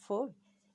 4,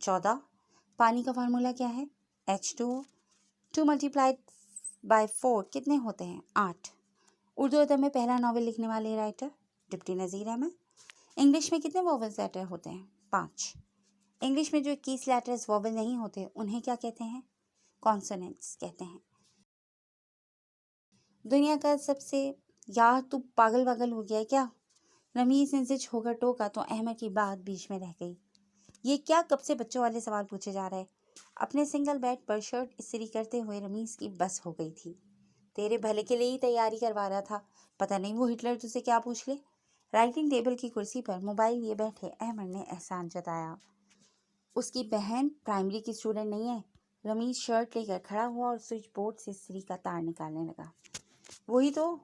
14। پانی کا فارمولا کیا ہے؟ H2O. 2 ملٹیپلائڈ بائی 4 کتنے ہوتے ہیں؟ 8. اردو ادب میں پہلا ناول لکھنے والے writer? Deputy Nazir Ahmad. English میں کتنے واولز لیٹر ہوتے ہیں؟ 5. انگلش میں جو 21 لیٹرز واول نہیں ہوتے انہیں کیا کہتے ہیں؟ کانسوننٹس کہتے ہیں. دنیا کا سب سے یار تو پاگل واگل ہو گیا ہے کیا؟ رمیز نے زج ہو کر ٹوکا تو احمد کی بات بیچ میں رہ گئی. یہ کیا کب سے بچوں والے سوال پوچھے جا رہے؟ اپنے سنگل بیڈ پر شرٹ استری کرتے ہوئے رمیز کی بس ہو گئی تھی. تیرے بھلے کے لیے ہی تیاری کروا رہا تھا، پتہ نہیں وہ ہٹلر تجھے کیا پوچھ لے. رائٹنگ ٹیبل کی کرسی پر موبائل لیے بیٹھے احمد نے احسان جتایا. اس کی بہن پرائمری کی اسٹوڈنٹ نہیں ہے. رمیز شرٹ لے کر کھڑا ہوا اور سوئچ بورڈ سے استری کا تار نکالنے لگا. وہی تو،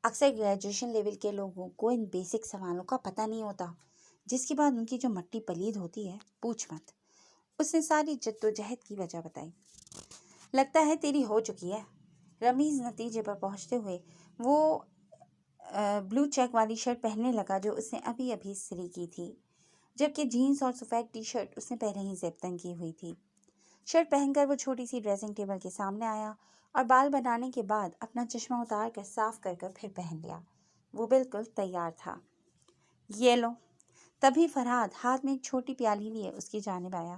اکثر گریجویشن لیول کے لوگوں کو ان بیسک سوالوں کا پتہ نہیں ہوتا، جس کے بعد ان کی جو مٹی پلید ہوتی ہے پوچھ مت. اس نے ساری جد و جہد کی وجہ بتائی. لگتا ہے تیری ہو چکی ہے. رمیز نتیجے پر پہنچتے ہوئے وہ بلو چیک والی شرٹ پہننے لگا جو اس نے ابھی ابھی استری کی تھی، جبکہ جینز اور سفید ٹی شرٹ اس نے پہلے ہی زیب تن کی ہوئی تھی. شرٹ پہن کر وہ چھوٹی سی ڈریسنگ ٹیبل کے سامنے آیا اور بال بنانے کے بعد اپنا چشمہ اتار کر صاف کر کر پھر پہن لیا. وہ بالکل تیار تھا. یہ لو. تبھی فرحاد ہاتھ میں ایک چھوٹی پیالی لیے اس کی جانب آیا.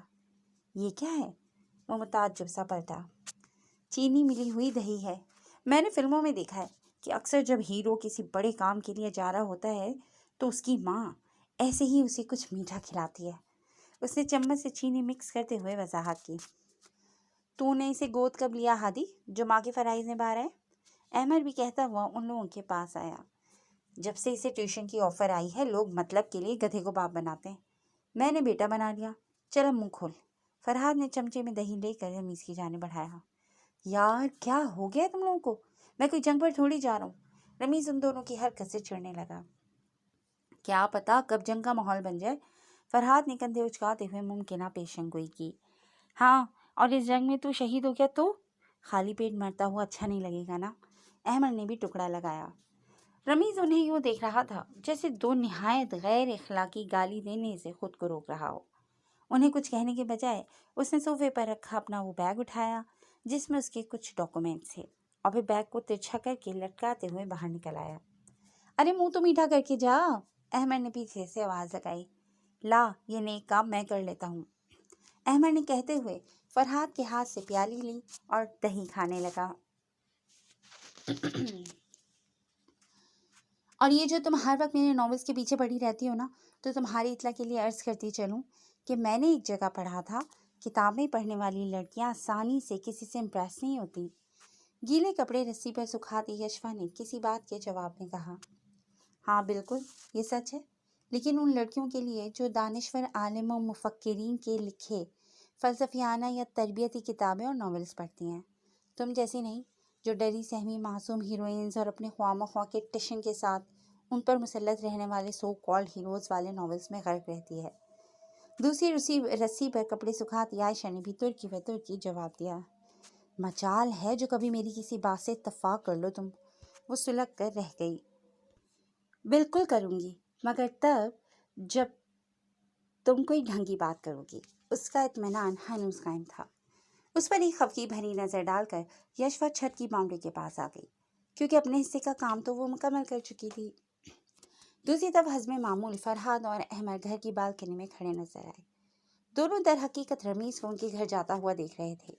یہ کیا ہے؟ وہ متعجب سا پلٹا. چینی ملی ہوئی دہی ہے. میں نے فلموں میں دیکھا ہے کہ اکثر جب ہیرو کسی بڑے کام کے لیے جا رہا ہوتا ہے تو اس کی ماں ایسے ہی اسے کچھ میٹھا کھلاتی ہے. اس نے چمچ سے چینی مکس کرتے ہوئے وضاحت کی. تو نے اسے گود کب لیا ہادی، جو ماں کے فرائض نبھا رہا ہے؟ احمد بھی کہتا ہوا ان لوگوں کے پاس آیا. جب سے اسے ٹیوشن کی آفر آئی ہے لوگ مطلب کے لیے گدھے کو باپ بناتے ہیں. میں نے بیٹا بنا لیا. چل اب منہ کھول. فرحاد نے چمچے میں دہی لے کر رمیز کی جانب بڑھایا. یار کیا ہو گیا تم لوگوں کو؟ میں کوئی جنگ پر تھوڑی جا رہا ہوں. رمیز ان دونوں کی حرکت سے چڑھنے لگا. کیا پتا کب جنگ کا ماحول بن جائے. فرحاد نے کندھے اچکاتے ہوئے ممکنہ پیشن گوئی کی. ہاں، اور اس جنگ میں تو شہید ہو گیا تو خالی پیٹ مرتا ہوا اچھا نہیں لگے گا نا. احمد نے بھی ٹکڑا لگایا. رمیز انہیں یوں دیکھ رہا تھا جیسے دو نہایت غیر اخلاقی گالی دینے سے خود کو روک رہا ہو. انہیں کچھ کہنے کے بجائے اس نے صوفے پر رکھا اپنا وہ بیگ اٹھایا جس میں اس کے کچھ ڈاکومنٹس تھے اور پھر بیگ کو ترچھا کر کے لٹکاتے ہوئے باہر نکل آیا. ارے منہ تو میٹھا کر کے جا. احمد نے پیچھے سے آواز لگائی. لا، یہ نیک کام میں کر لیتا ہوں. احمد نے کہتے ہوئے فرحاد کے ہاتھ سے پیالی لی اور دہی کھانے لگا. اور یہ جو تم ہر وقت میرے ناولس کے پیچھے پڑی رہتی ہو نا، تو تمہاری اطلاع کے لیے عرض کرتی چلوں کہ میں نے ایک جگہ پڑھا تھا کتابیں پڑھنے والی لڑکیاں آسانی سے کسی سے امپریس نہیں ہوتی. گیلے کپڑے رسی پر سکھاتی یشوا نے کسی بات کے جواب میں کہا. ہاں بالکل، یہ سچ ہے، لیکن ان لڑکیوں کے لیے جو دانشور عالم و مفکرین کے لکھے فلسفیانہ یا تربیتی کتابیں اور ناولس پڑھتی ہیں. تم جیسی نہیں جو ڈری سہمی معصوم ہیروئنز اور اپنے خواہ مخواہ کے ٹشن کے ساتھ ان پر مسلط رہنے والے سو کالڈ ہیروز والے ناولس میں غرق رہتی ہے. دوسری رسی پر کپڑے سکھاتی عائشہ نے بھی ترکی و ترکی جواب دیا. مجال ہے جو کبھی میری کسی بات سے اتفاق کر لو تم. وہ سلگ کر رہ گئی. بالکل کروں گی، مگر تب جب تم کوئی ڈھنگی بات کرو گی. اس کا اطمینان ہنوز قائم تھا. اس پر ایک خفگی بھری نظر ڈال کر یشوا چھت کی باؤنڈری کے پاس آ گئی، کیونکہ اپنے حصے کا کام تو وہ مکمل کر چکی تھی. دوسری طرف حسب معمول فرحاد اور احمد گھر کی بالکنی میں کھڑے نظر آئے. دونوں در حقیقت رمیز کو ان کے گھر جاتا ہوا دیکھ رہے تھے،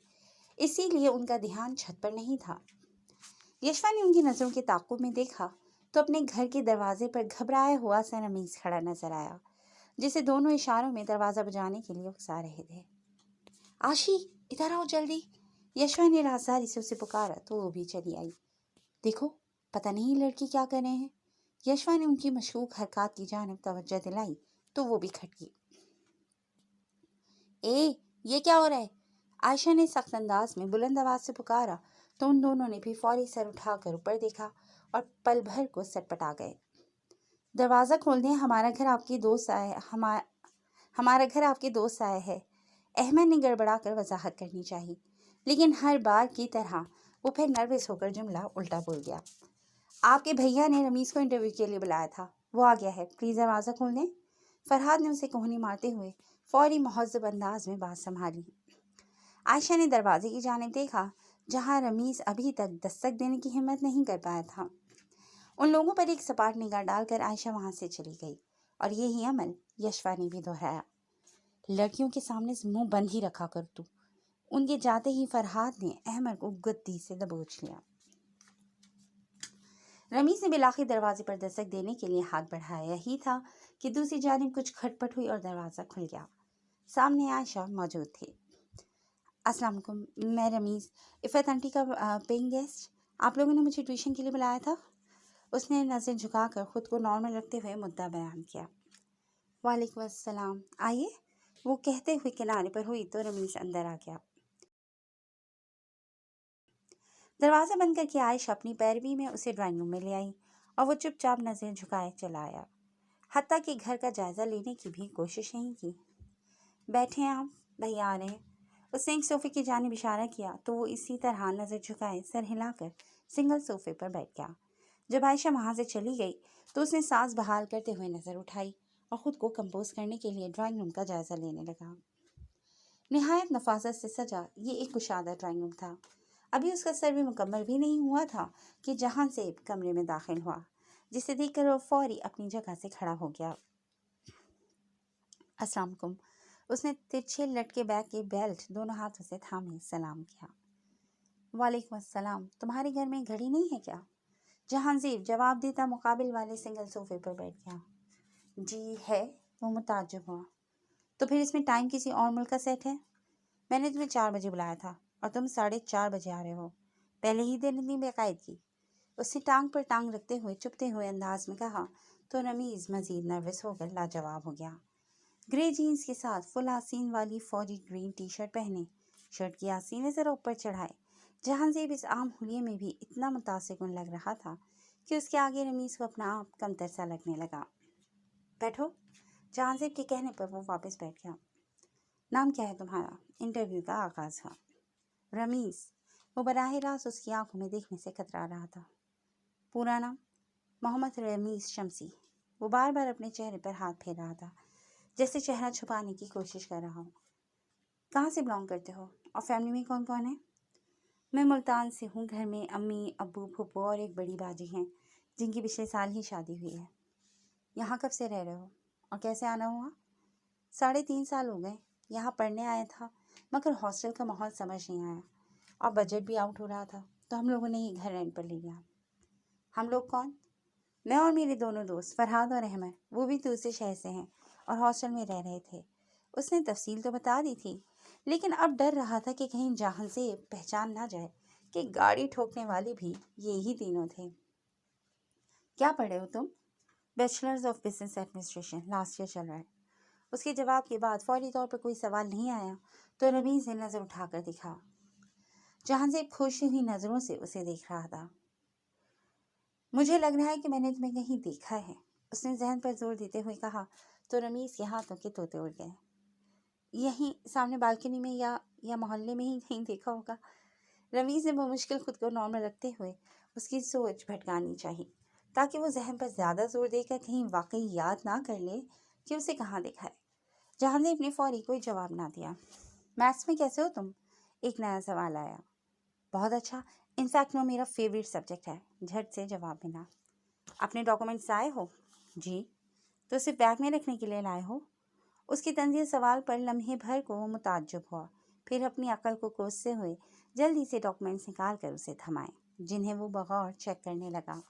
اسی لیے ان کا دھیان چھت پر نہیں تھا. یشوا نے ان کی نظروں کے تعاقب میں دیکھا تو اپنے گھر کے دروازے پر گھبرایا ہوا سا رمیز کھڑا نظر آیا، جسے دونوں اشاروں میں دروازہ بجانے کے لیے اکسا رہے تھے. آشی ادھر آؤ جلدی. یشوا نے رازداری سے اسے پکارا تو وہ بھی چلی آئی. دیکھو پتہ نہیں لڑکی کیا کر رہے ہیں. یشوا نے ان کی مشکوک حرکات کی جانب توجہ دلائی تو وہ بھی کھٹکی. یہ کیا ہو رہا ہے؟ عائشہ نے سخت انداز میں بلند آواز سے پکارا تو ان دونوں نے بھی فوری سر اٹھا کر اوپر دیکھا اور پل بھر کو سٹ پٹا گئے. دروازہ کھول دیں، ہمارا گھر آپ کے دوست آئے ہے. احمد نے گڑبڑا کر وضاحت کرنی چاہی، لیکن ہر بار کی طرح وہ پھر نروس ہو کر جملہ الٹا بول گیا. آپ کے بھیا نے رمیز کو انٹرویو کے لیے بلایا تھا، وہ آ گیا ہے، پلیز دروازہ کھول دیں. فرحاد نے اسے کوہنی مارتے ہوئے فوری مہذب انداز میں بات سنبھالی. عائشہ نے دروازے کی جانب دیکھا جہاں رمیز ابھی تک دستک دینے کی ہمت نہیں کر پایا تھا۔ ان لوگوں پر ایک سپاٹ نگاہ ڈال کر عائشہ وہاں سے چلی گئی، اور یہی عمل یشوا نے بھی دہرایا۔ لڑکیوں کے سامنے سے منہ بند ہی رکھا کر تو۔ ان کے جاتے ہی فرحات نے احمد کو گدی سے دبوچ لیا۔ رمیز نے بالآخر دروازے پر دستک دینے کے لیے ہاتھ بڑھایا ہی تھا کہ دوسری جانب کچھ کھٹپٹ ہوئی اور دروازہ کھل گیا۔ سامنے عائشہ موجود تھی۔ السلام علیکم، میں رمیز، عفت آنٹی کا پیئنگ گیسٹ۔ آپ لوگوں نے مجھے ٹیوشن کے لیے بلایا تھا۔ اس نے نظر جھکا کر خود کو نارمل رکھتے ہوئے مدعا بیان کیا۔ وعلیکم السلام، آئیے، وہ کہتے ہوئے کنارے پر ہوئی تو رمیز اندر آ گیا۔ دروازہ بند کر کے عائشہ اپنی پیروی میں اسے ڈرائنگ روم میں لے آئی اور وہ چپ چاپ نظر جھکائے چلا آیا، حتیٰ کہ گھر کا جائزہ لینے کی بھی کوشش نہیں کی۔ بیٹھیں آپ، بھیا آ رہے ہیں۔ اس نے ایک صوفے کی جانب اشارہ کیا تو وہ اسی طرح نظر جھکائے سر ہلا کر سنگل صوفے پر بیٹھ گیا۔ جب عائشہ وہاں سے چلی گئی تو اس نے سانس بحال کرتے ہوئے نظر اٹھائی اور خود کو کمپوز کرنے کے لیے ڈرائنگ روم کا جائزہ لینے لگا۔ نہایت نفاست سے سجا یہ ایک کشادہ ڈرائنگ روم تھا۔ ابھی اس کا سروے مکمل بھی نہیں ہوا تھا کہ جہاں زیب کمرے میں داخل ہوا، جسے دیکھ کر وہ فوری اپنی جگہ سے کھڑا ہو گیا۔ السلام علیکم، اس نے ترچھے لٹکے بیگ کے بیلٹ دونوں ہاتھوں سے تھامے سلام کیا۔ وعلیکم السلام، تمہارے گھر میں گھڑی نہیں ہے کیا؟ جہاں زیب جواب دیتا مقابل والے سنگل صوفے پر بیٹھ گیا۔ جی ہے، وہ متعجب ہوا۔ تو پھر اس میں ٹائم کسی اور ملک کا سیٹ ہے؟ میں نے تمہیں 4 بجے بلایا تھا اور تم 4:30 بجے آ رہے ہو، پہلے ہی دن اتنی باقاعدگی؟ اس نے ٹانگ پر ٹانگ رکھتے ہوئے چپتے ہوئے انداز میں کہا تو رمیز مزید نروس ہو کر لاجواب ہو گیا۔ گرے جینز کے ساتھ فل آستین والی فوجی گرین ٹی شرٹ پہنے، شرٹ کی آستینیں ذرا اوپر چڑھائے، جہاں زیب اس عام حلیے میں بھی اتنا متاثر کن لگ رہا تھا کہ اس کے آگے رمیز کو اپنا آپ کمتر سا لگنے لگا۔ بیٹھو، جہاں زیب کے کہنے پر وہ واپس بیٹھ گیا۔ نام کیا ہے تمہارا؟ انٹرویو کا آغاز ہوا۔ رمیز، وہ براہ راست اس کی آنکھوں میں دیکھنے سے کترا رہا تھا۔ پورا نام؟ محمد رمیز شمسی۔ وہ بار بار اپنے چہرے پر ہاتھ پھیر رہا تھا، جیسے چہرہ چھپانے کی کوشش کر رہا ہو۔ کہاں سے بلانگ کرتے ہو اور فیملی میں کون کون ہے؟ میں ملتان سے ہوں، گھر میں امی، ابو، پھپھو اور ایک بڑی باجی ہیں جن کی پچھلے سال ہی شادی ہوئی ہے۔ یہاں کب سے رہ رہے ہو اور کیسے آنا ہوا؟ 3.5 سال ہو گئے۔ یہاں پڑھنے آیا تھا مگر ہاسٹل کا ماحول سمجھ نہیں آیا اور بجٹ بھی آؤٹ ہو رہا تھا تو ہم لوگوں نے ہی گھر رینٹ پر لے لیا۔ ہم لوگ کون؟ میں اور میرے دونوں دوست فرحاد اور احمد، وہ بھی دوسرے شہر سے ہیں اور ہاسٹل میں رہ رہے تھے۔ اس نے تفصیل تو بتا دی تھی لیکن اب ڈر رہا تھا کہ کہیں جہاں سے پہچان نہ جائے کہ گاڑی ٹھوکنے والے بھی یہی تینوں تھے۔ کیا پڑھے ہو تم؟ Bachelors of business administration, last year چل رہا ہے۔ اس کے جواب کے بعد فوری طور پر کوئی سوال نہیں آیا تو رمیز نے نظر اٹھا کر دکھا۔ جہاں زیب کھوجتی ہوئی نظروں سے اسے دیکھ رہا تھا۔ مجھے لگ رہا ہے کہ میں نے تمہیں کہیں دیکھا ہے، اس نے ذہن پر زور دیتے ہوئے کہا تو رمیز کے ہاتھوں کے طوطے اڑ گئے۔ یہیں سامنے بالکنی میں یا محلے میں ہی کہیں دیکھا ہوگا۔ رمیز نے بمشکل خود کو نارمل رکھتے ہوئے اس کی سوچ بھٹکانی چاہی تاکہ وہ ذہن پر زیادہ زور دے کر کہیں واقعی یاد نہ کر لے کہ اسے کہاں دیکھا ہے۔ جہاں زیب نے فوری کوئی جواب نہ دیا۔ میتھس میں کیسے ہو تم؟ ایک نیا سوال آیا۔ بہت اچھا، انفیکٹ وہ میرا فیوریٹ سبجیکٹ ہے، جھٹ سے جواب ملا۔ اپنے ڈاکومنٹس لائے ہو؟ جی۔ تو صرف بیگ میں رکھنے کے لیے لائے ہو؟ اس کی طنزیہ سوال پر لمحے بھر کو وہ متعجب ہوا، پھر اپنی عقل کو کوستے ہوئے جلدی سے ڈاکومنٹس نکال کر اسے تھمائے، جنہیں وہ بغور چیک کرنے لگا۔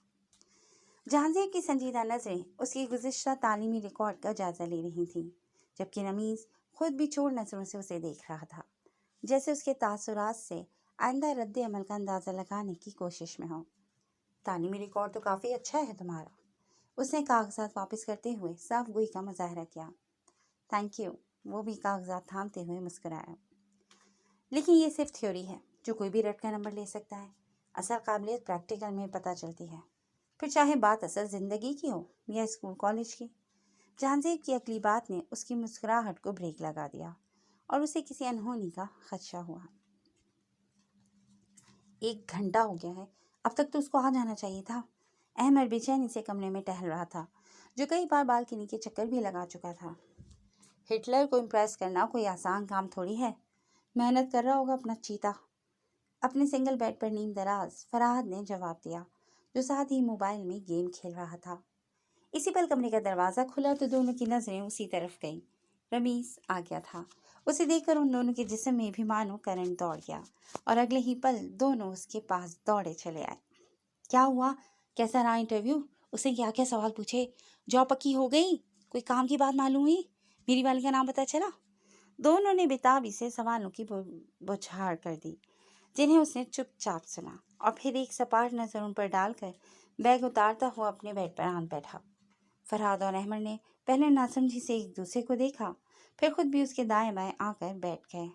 جہاں زیب کی سنجیدہ نظریں اس کی گزشتہ تعلیمی ریکارڈ کا جائزہ لے رہی تھیں، جبکہ رمیز خود بھی چور نظروں سے اسے دیکھ رہا تھا، جیسے اس کے تاثرات سے آئندہ رد عمل کا اندازہ لگانے کی کوشش میں ہو۔ تعلیمی ریکارڈ تو کافی اچھا ہے تمہارا، اس نے کاغذات واپس کرتے ہوئے صاف گوئی کا مظاہرہ کیا۔ تھینک یو، وہ بھی کاغذات تھامتے ہوئے مسکرایا۔ لیکن یہ صرف تھیوری ہے جو کوئی بھی رٹ کا نمبر لے سکتا ہے، اصل قابلیت پریکٹیکل میں پتہ چلتی ہے، پھر چاہے بات اصل زندگی کی ہو یا اسکول کالج کی۔ جہاں زیب کی اگلی بات نے اس کی مسکراہٹ کو بریک لگا دیا اور اسے کسی انہونی کا خدشہ ہوا۔ 1 گھنٹہ ہو گیا ہے، اب تک تو اس کو آ جانا چاہیے تھا۔ احمد بے چینی سے کمرے میں ٹہل رہا تھا، جو کئی بار بالکنی کے چکر بھی لگا چکا تھا۔ ہٹلر کو امپریس کرنا کوئی آسان کام تھوڑی ہے، محنت کر رہا ہوگا اپنا چیتا۔ اپنے سنگل بیڈ پر نیم دراز فرحت نے جواب دیا، جو ساتھ ہی موبائل میں گیم کھیل رہا تھا۔ اسی پل کمرے کا دروازہ کھلا تو دونوں کی نظریں اسی طرف گئیں۔ رمیز آ گیا تھا۔ اسے دیکھ کر ان دونوں کے جسم میں بھی مانو کرنٹ دوڑ گیا اور اگلے ہی پل دونوں اس کے پاس دوڑے چلے آئے۔ کیا ہوا؟ کیسا رہا انٹرویو؟ اس نے کیا کیا سوال پوچھے؟ جاب پکی ہو گئی؟ کوئی کام کی بات معلوم ہوئی؟ میری والی کا نام پتہ چلا؟ دونوں نے بےتابی سے سوالوں کی بوچھاڑ کر دی، جنہیں اس نے چپ چاپ سنا، اور پھر ایک سپاٹ نظر ان پر ڈال کر بیگ اتارتا ہوا اپنے بیڈ پر آن بیٹھا۔ فرحت اور احمد نے پہلے ناسمجھی سے ایک دوسرے کو دیکھا، پھر خود بھی اس کے دائیں بائیں آ کر بیٹھ گئے۔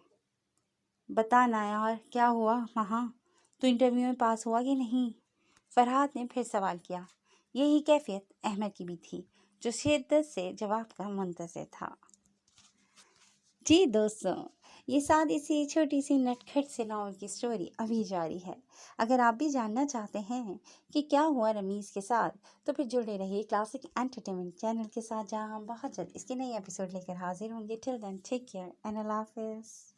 بتا نا یار، کیا ہوا وہاں؟ تو انٹرویو میں پاس ہوا کہ نہیں؟ فرحت نے پھر سوال کیا۔ یہی کیفیت احمد کی بھی تھی، جو شدت سے جواب کا منتظر تھا۔ جی دوستوں، یہ سادی سی چھوٹی سی نٹکھٹ سے ناول کی سٹوری ابھی جاری ہے۔ اگر آپ بھی جاننا چاہتے ہیں کہ کیا ہوا رمیز کے ساتھ، تو پھر جڑے رہیے کلاسک انٹرٹینمنٹ چینل کے ساتھ، جہاں ہم بہت جلد اس کے نئے ایپیسوڈ لے کر حاضر ہوں گے۔ ٹل دین ٹیک کیئر اینڈ اللہ حافظ۔